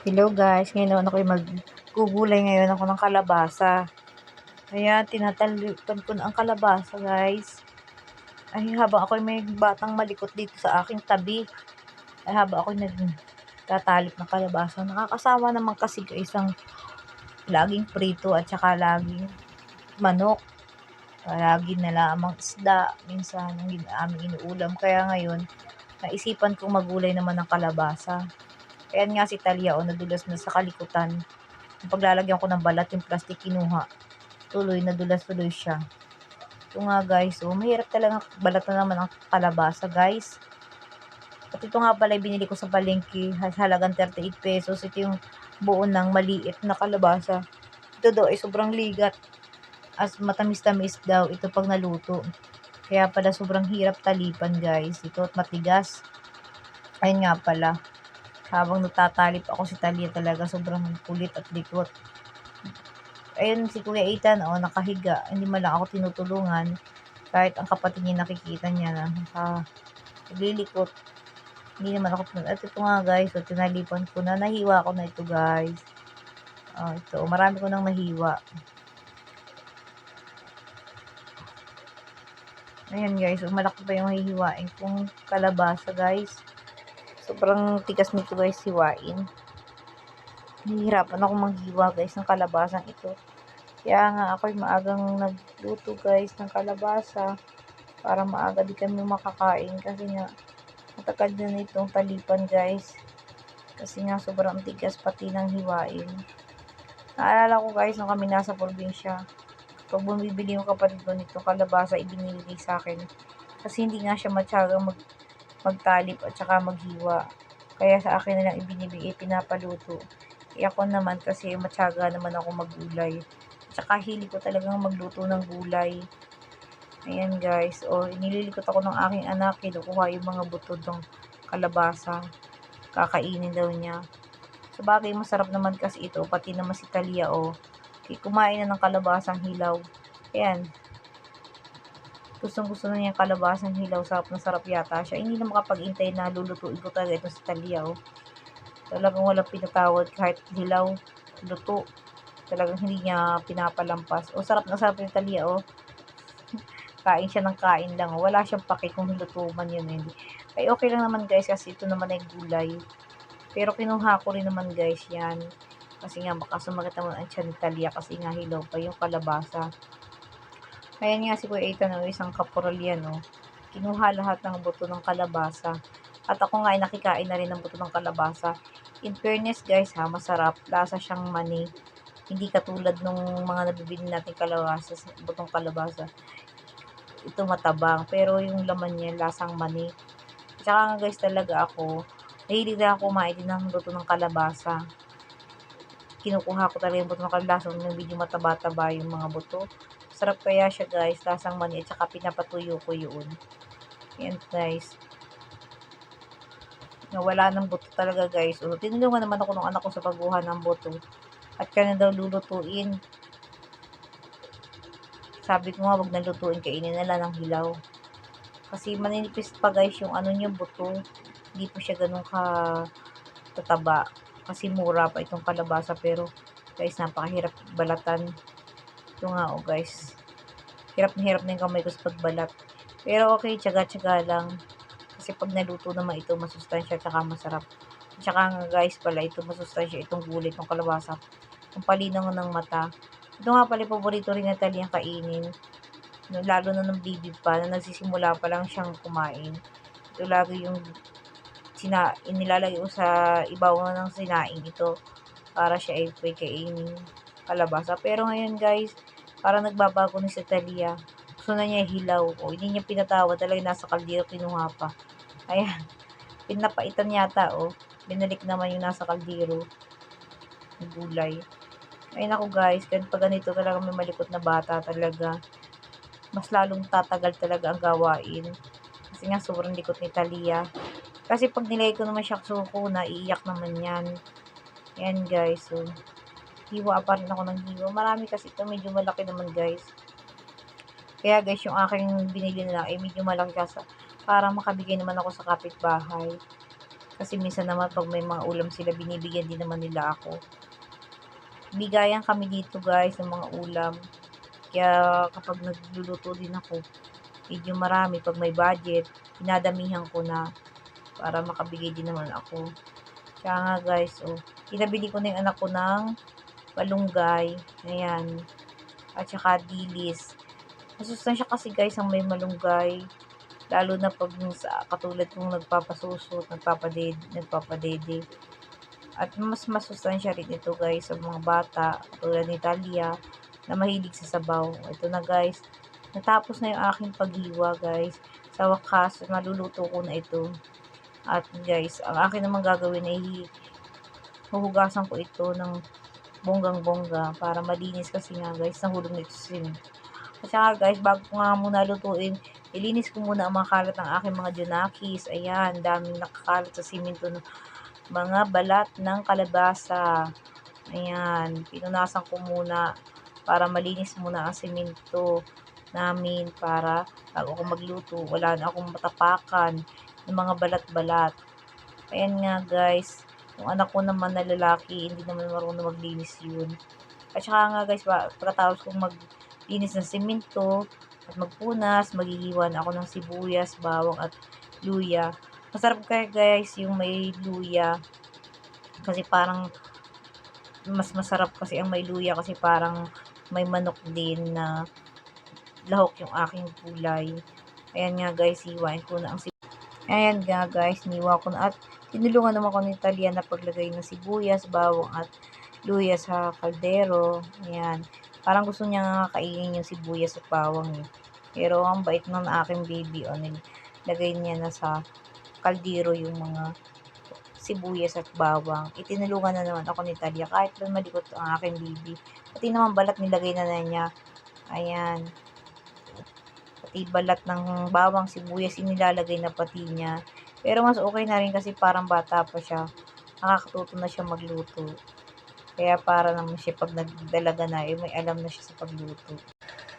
Hello guys, ngayon naman ako'y maggugulay ngayon ako ng kalabasa. Kaya tinatalipan ko na ang kalabasa guys. Ay habang ako'y may batang malikot dito sa aking tabi. Ay habang ako'y nagtatalip ng kalabasa. Nakakasawa naman kasi guys ang laging prito at saka laging manok. Lagi na lamang isda. Minsan ang aming inuulam. Kaya ngayon, naisipan kong magulay naman ng kalabasa. Ayan nga si Talia nadulas na sa kalikutan. Yung paglalagyan ko ng balat yung plastic kinuha. Tuloy nadulas tuloy siya. Ito nga guys, mahirap talaga balat na naman ang kalabasa guys. At ito nga pala binili ko sa palengke, halagang 38 pesos. Ito yung buo ng maliit na kalabasa. Ito daw ay sobrang ligat. As matamis-tamis daw ito pag naluto. Kaya pala sobrang hirap talipan guys. Ito at matigas. Ayun nga pala. Habang nagtatalip ako si Talia talaga sobrang kulit at likot. Ayun si Kuya Ethan nakahiga. Hindi man lang ako tinutulungan. Kahit ang kapatid niya nakikita niya na naglilikot. Hindi naman ako at ito nga guys, tinalipan ko na, nahiwa ko na ito guys. Ito, marami ko nang nahiwa. Ayan guys, malaki pa yung hihiwain kong kalabasa guys. Sobrang tigas nito guys, hiwain. Nahihirapan ako maghiwa guys ng kalabasang ito. Kaya nga ako'y maagang nagluto guys ng kalabasa para maaga di kami makakain kasi nga matagal na itong talipan guys. Kasi nga sobrang tigas pati ng hiwain. Naalala ko guys nung kami nasa probinsya, pag bumibili yung kapatid ko nito kalabasa ibinibigay sa akin. Kasi hindi nga siya matyagang magtalip at saka maghiwa. Kaya sa akin na lang ibinibigay, pinapaluto. Ako naman kasi matyaga naman ako maggulay. Tsaka hilig ko talagang magluto ng gulay. Ayan guys, nililikot ako ng aking anak, kinukuha yung mga buto ng kalabasa. Kakainin daw niya. Sabagay masarap naman kasi ito, pati naman si Talia kumain na ng kalabasang hilaw. Ayan. Gustong gusto na niya kalabasang hilaw, sarap na sarap yata siya. Hindi na makapag-intay na lulutuin ko talaga ito si Talia Talagang walang pinatawad kahit hilaw, luto. Talagang hindi niya pinapalampas. Sarap na sarap yung Talia Kain siya ng kain lang. Wala siyang pake kung luto man yun Ay okay lang naman guys kasi ito naman ay gulay. Pero kinuha ko rin naman guys yan. Kasi nga baka sumakit naman ang tiyan ni Talia kasi nga hilaw pa yung kalabasa. Ayan nga si Kuya Ethan isang kaporal yan Kinuha lahat ng buto ng kalabasa. At ako nga ay nakikain na rin ng buto ng kalabasa. In fairness guys masarap. Lasa siyang mani. Hindi katulad nung mga nabibili natin kalabasa, butong kalabasa. Ito matabang, pero yung laman niya lasang mani. Tsaka nga guys talaga ako, nahilig na ako kumain din ng buto ng kalabasa. Kinukuha ko talaga yung buto ng kalabasa nung medyo mataba-taba yung mga buto. Sarap kaya siya guys, lasang mani at saka pinapatuyo ko yun. Yan guys. Nawala ng buto talaga guys. Tinulungan naman ako ng anak ko sa pagbuha ng buto. At kanya daw lulutuin. Sabi ko nga wag na lutuin, kainin na lang ng hilaw. Kasi maninipis pa guys yung niya buto. Hindi po siya ganun tataba. Kasi mura pa itong kalabasa pero guys napakahirap balatan. Ito nga guys. Hirap na yung kamay ko sa pagbalat. Pero okay, tiyaga-tiyaga lang. Kasi pag naluto naman ito, masustansya at saka masarap. At saka nga guys pala, ito masustansya itong gulay, itong kalabasa. Ang palinaw ng mata. Ito nga pala, paborito rin na Talia kainin. Lalo na ng baby pa, na nagsisimula pa lang siyang kumain. Ito lagi yung inilalagay ko sa ibabaw ng sinaing ito para siya ay kainin kalabasa. Pero ngayon guys, parang nagbabago na si Talia. Gusto na niya hilaw. Hindi niya pinatawa. Talaga nasa kaldero kinuha pa. Ayan. Pinapaitan yata Binalik naman yung nasa kaldero. Yung gulay. Ayun ako guys. Pag ganito talaga may malikot na bata talaga. Mas lalong tatagal talaga ang gawain. Kasi nga sobrang likot ni Talia. Kasi pag nilagay ko naman siya suko na, iiyak naman yan. Ayan guys. Hiwa pa rin ako ng hiwa. Marami kasi ito. Medyo malaki naman guys. Kaya guys, yung aking binili na medyo malaki kasi para makabigay naman ako sa kapitbahay. Kasi minsan naman pag may mga ulam sila, binibigyan din naman nila ako. Bigayan kami dito guys ng mga ulam. Kaya kapag nagluluto din ako, medyo marami. Pag may budget, dinadamihan ko na para makabigay din naman ako. Kaya nga guys, pinabili ko na yung anak ko ng malunggay. Ayan. At saka dilis. Masustansya kasi guys ang may malunggay. Lalo na pag katulad kong nagpapasusot, nagpapadede. At mas masustansya rin ito guys sa mga bata, katulad ni Talia, na mahilig sa sabaw. Ito na guys, natapos na yung aking paghiwa guys. Sa wakas, maluluto ko na ito. At guys, ang akin naman gagawin ay huhugasan ko ito ng bonggang-bongga para malinis kasi nga guys, nahulog na ito sa simento. At saka guys, bago ko nga muna lutuin, ilinis ko muna ang mga kalat ng aking mga junakis. Ayan, daming nakakalat sa simento ng mga balat ng kalabasa. Ayan, pinunasan ko muna para malinis muna ang simento namin para bago ako magluto, wala na akong matapakan ng mga balat-balat. Ayan nga guys, yung anak ko naman na lalaki, hindi naman marunong maglinis yun. At saka nga guys, pagkatapos kong maglinis ng simento at magpunas, maghihiwan ako ng sibuyas, bawang at luya. Masarap kaya guys yung may luya kasi parang mas masarap kasi ang may luya kasi parang may manok din na lahok yung aking gulay. Ayan nga guys, hiwain ko na ang Ayan nga guys, niwa ko na at tinulungan naman ko ni Talia na paglagay ng sibuyas, bawang at luya sa kaldero. Ayan. Parang gusto niya nga kainin yung sibuyas at bawang eh. Pero ang bait ng aking baby, nilagay niya na sa kaldero yung mga sibuyas at bawang. Itinulungan na naman ako ni Talia kahit na malikot ang aking baby. Pati naman balat nilagay na niya. Ayan. Pati balat ng bawang, sibuyas, inilalagay na pati niya. Pero mas okay na rin kasi parang bata pa siya. Nakakatuto na siya magluto. Kaya para naman siya pag nagdalaga na, may alam na siya sa pagluto.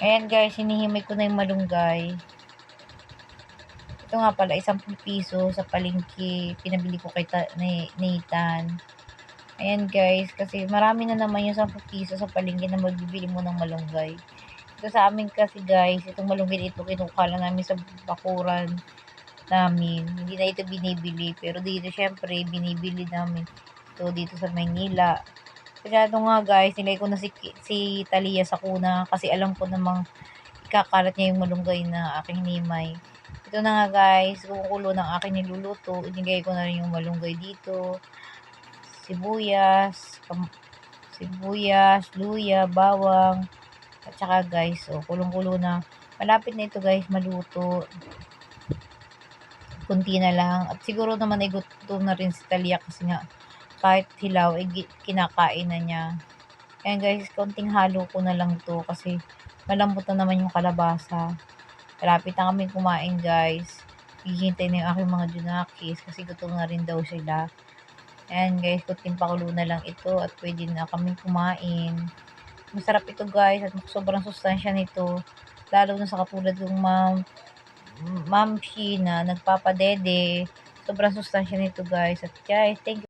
Ayan guys, hinihimay ko na yung malunggay. Ito nga pala, 10 piso sa palengke. Pinabili ko kay Nathan. Ayan guys, kasi marami na naman yung 10 piso sa palengke na magbibili mo ng malunggay. Ito sa amin kasi guys, itong malunggay ito kinukuha lang namin sa bakuran namin. Hindi na ito binibili. Pero dito syempre, binibili namin ito dito sa Maynila. Kaya ito nga guys, nilagay ko na si Talia sa kuna kasi alam ko namang ikakalat niya yung malunggay na aking hinimay. Ito na nga guys, kumukulo ng aking niluluto. Inigay ko na rin yung malunggay dito. Sibuyas, luya, bawang. At saka guys, kulong-kulo na. Malapit na ito guys, maluto. Kunti na lang. At siguro naman ay gutom na rin si Talia kasi nga kahit hilaw ay kinakain na niya. Ayan guys, konting halo ko na lang to kasi malambot na naman yung kalabasa. Malapit na kami kumain guys. Hihintay na yung aking mga junakis kasi gutom na rin daw sila. Ayan guys, kunting pakulo na lang ito at pwede na kami kumain. Masarap ito guys at sobrang sustansya nito. Lalo na sa katulad ng Ma'am Shi na nagpapadede. Sobrang sustansya nito guys. At guys, thank you